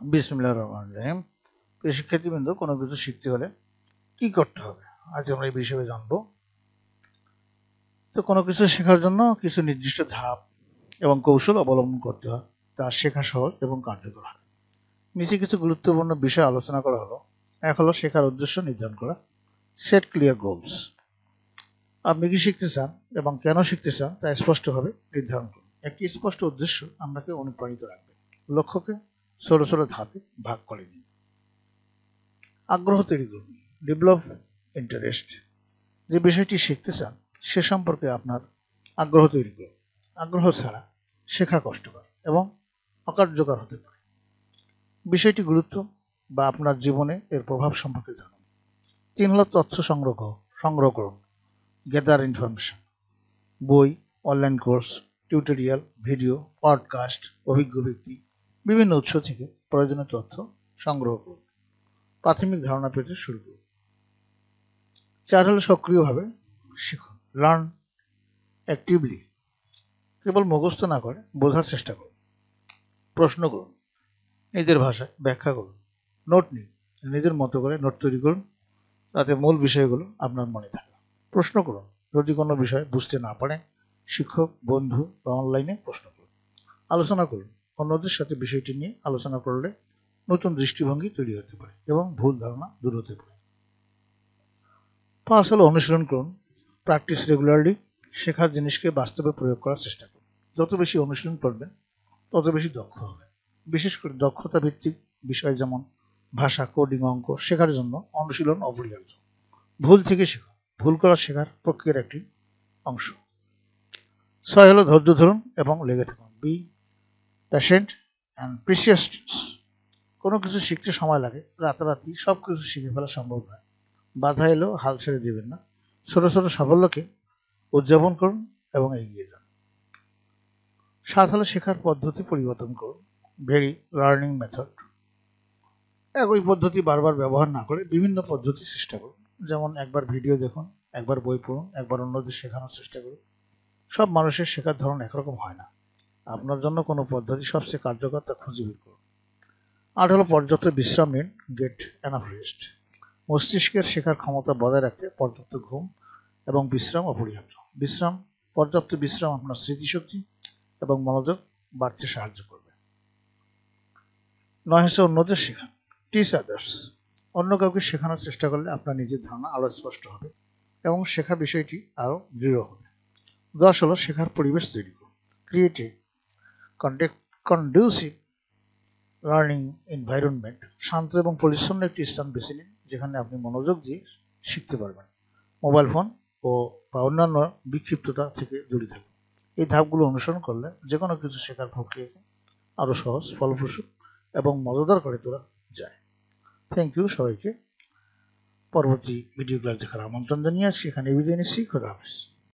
বিসমিল্লাহির রহমানির রহিম। প্রিয় শিক্ষার্থীবৃন্দ, কোনো কিছু শিখতে হলে কি করতে হবে আজ আমরা এই বিষয়ে জানবো। তো কোনো কিছু শেখার জন্য কিছু নির্দিষ্ট ধাপ এবং কৌশল অবলম্বন করতে হয়, তা শেখা সহজ এবং কার্যকর হয়। নিচে কিছু গুরুত্বপূর্ণ বিষয় আলোচনা করা হলো। এক হলো শেখার উদ্দেশ্য নির্ধারণ করা, সেট ক্লিয়ার গোলস। আপনি কি শিখতে চান এবং কেন শিখতে চান তা স্পষ্টভাবে নির্ধারণ করুন। একটি স্পষ্ট উদ্দেশ্য আপনাকে অনুপ্রাণিত রাখবে। লক্ষ্যকে ছোট ছোট ধাপে ভাগ করে দিন। আগ্রহ তৈরি করুন, ডেভেলপ ইন্টারেস্ট। যে বিষয়টি শিখতে চান সে সম্পর্কে আপনার আগ্রহ তৈরি করুন। আগ্রহ ছাড়া শেখা কষ্টকর এবং অকার্যকর হতে পারে। বিষয়টি গুরুত্ব বা আপনার জীবনে এর প্রভাব সম্পর্কে জানুন। 3 হলো তথ্য সংগ্রহ করুন, গ্যাদার ইনফরমেশন। বই, online course, tutorial, video, podcast, অভিজ্ঞ ব্যক্তি, বিভিন্ন উৎস থেকে প্রয়োজনীয় তথ্য সংগ্রহ করুন। প্রাথমিক ধারণা পেতে শুরু করুন। 4 হলো সক্রিয়ভাবে শিখুন, লার্ন অ্যাক্টিভলি। কেবল মুখস্থ না করে বোঝার চেষ্টা করুন। প্রশ্ন করুন, নিজের ভাষায় ব্যাখ্যা করুন। নোট নিন, নিজের মতো করে নোট তৈরি করুন, তাতে মূল বিষয়গুলো আপনার মনে থাকে। প্রশ্ন করুন, যদি কোনো বিষয় বুঝতে না পারেন শিক্ষক, বন্ধু বা অনলাইনে প্রশ্ন করুন। আলোচনা করুন, অন্যদের সাথে বিষয়টি নিয়ে আলোচনা করলে নতুন দৃষ্টিভঙ্গি তৈরি হতে পারে এবং ভুল ধারণা দূর হতে পারে। 5 হলো অনুশীলন করুন, প্র্যাকটিস রেগুলারলি। শেখার জিনিসকে বাস্তবে প্রয়োগ করার চেষ্টা করুন। যত বেশি অনুশীলন করবেন তত বেশি দক্ষ হবেন। বিশেষ করে দক্ষতা ভিত্তিক বিষয় যেমন ভাষা, কোডিং, অঙ্ক শেখার জন্য অনুশীলন অপরিহার্য। ভুল থেকে শেখা, ভুল করা শেখার প্রক্রিয়ার একটি অংশ। 6 হলো ধৈর্য ধরুন এবং লেগে থাকুন, বি প্যাশেন্ট অ্যান্ড প্রিসিয়াসনেস। কোনো কিছু শিখতে সময় লাগে, রাতারাতি সব কিছু শিখে ফেলা সম্ভব নয়। বাধা এলেও হাল ছেড়ে দেবেন না। ছোট ছোট সাফল্যকে উদযাপন করুন এবং এগিয়ে যান। 7 হলো শেখার পদ্ধতি পরিবর্তন করুন, ভেরি লার্নিং মেথড। একই পদ্ধতি বারবার ব্যবহার না করে বিভিন্ন পদ্ধতি চেষ্টা করুন। যেমন একবার ভিডিও দেখুন, একবার বই পড়ুন, একবার অন্যদের শেখানোর চেষ্টা করুন। সব মানুষের শেখার ধরন একরকম হয় না। আপনার জন্য কোনো পদ্ধতি সবচেয়ে কার্যকর তা খুঁজে বের করুন। 8 হলো পর্যাপ্ত বিশ্রাম নিন, গেট এনাফ রেস্ট। মস্তিষ্কের শেখার ক্ষমতা বজায় রাখতে পর্যাপ্ত ঘুম এবং বিশ্রাম অপরিহার্য। পর্যাপ্ত বিশ্রাম আপনার স্মৃতিশক্তি এবং মনোযোগ বাড়তে সাহায্য করবে। 9 হচ্ছে অন্যদের শেখান, টিচ আদার্স। অন্য কাউকে শেখানোর চেষ্টা করলে আপনার নিজের ধারণা আরও স্পষ্ট হবে এবং শেখা বিষয়টি আরও দৃঢ় হবে। 10 হলো শেখার পরিবেশ তৈরি করুন, ক্রিয়েটিভ কন্ডিউসিভ লার্নিং এনভায়রনমেন্ট। শান্ত এবং পরিচ্ছন্ন একটি স্থান বেছে নিন যেখানে আপনি মনোযোগ দিয়ে শিখতে পারবেন। মোবাইল ফোন বা অন্যান্য বিক্ষিপ্ততা থেকে দূরে থাকুন। এই ধাপগুলো অনুসরণ করলে যে কোনো কিছু শেখার প্রক্রিয়াকে আরও সহজ, ফলপ্রসূ এবং মজাদার করে তোলা যায়। থ্যাংক ইউ সবাইকে। পরবর্তী ভিডিও ক্লাস দেখার আমন্ত্রণ জানিয়ে আজকে এখানে বিদায় নিচ্ছি। খোদা হাফেজ।